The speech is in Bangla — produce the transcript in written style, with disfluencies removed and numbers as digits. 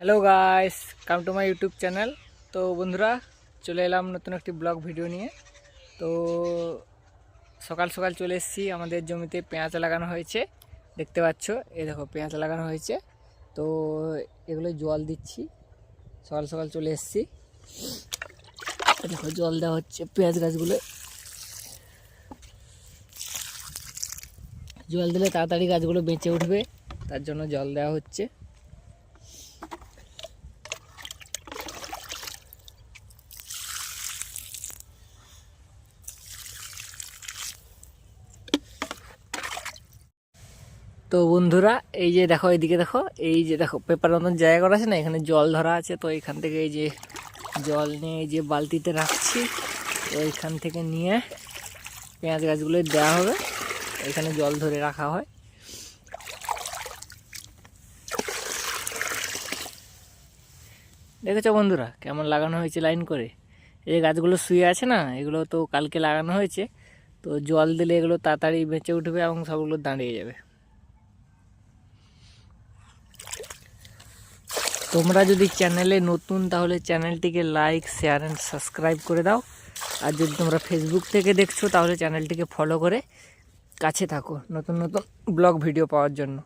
Hello guys, come to my YouTube channel. তো বন্ধুরা, চলে এলাম নতুন একটি ব্লগ ভিডিও নিয়ে। তো সকাল সকাল চলে এসেছি, আমাদের জমিতে পেঁয়াজ লাগানো হয়েছে। দেখতে পাচ্ছ, এই দেখো পেঁয়াজ লাগানো হয়েছে। তো এগুলো জল দিচ্ছি, সকাল সকাল চলে এসেছি। দেখো জল দেওয়া হচ্ছে পেঁয়াজ গাছগুলো। জল দিলে তাড়াতাড়ি গাছগুলো বেঁচে উঠবে, তার জন্য জল দেওয়া হচ্ছে। তো বন্ধুরা, এই যে দেখো, এইদিকে দেখো, এই যে দেখো পেপার মতন জায়গা করা আছে না, এখানে জল ধরা আছে। তো এখান থেকে এই যে জল নিয়ে এই যে বালতিতে রাখছি। তো এইখান থেকে নিয়ে পেঁয়াজ গাছগুলো দেওয়া হবে, এখানে জল ধরে রাখা হয়। দেখেছো বন্ধুরা কেমন লাগানো হয়েছে লাইন করে? এই যে গাছগুলো শুয়ে আছে না, এগুলো তো কালকে লাগানো হয়েছে। তো জল দিলে এগুলো তাড়াতাড়ি বেঁচে উঠবে এবং সবগুলো দাঁড়িয়ে যাবে। তোমরা যদি চ্যানেলে নতুন, তাহলে চ্যানেলটিকে লাইক, শেয়ার অ্যান্ড সাবস্ক্রাইব করে দাও। আর যদি তোমরা ফেসবুক থেকে দেখছো, তাহলে চ্যানেলটিকে ফলো করে কাছে থাকো নতুন নতুন ব্লগ ভিডিও পাওয়ার জন্য।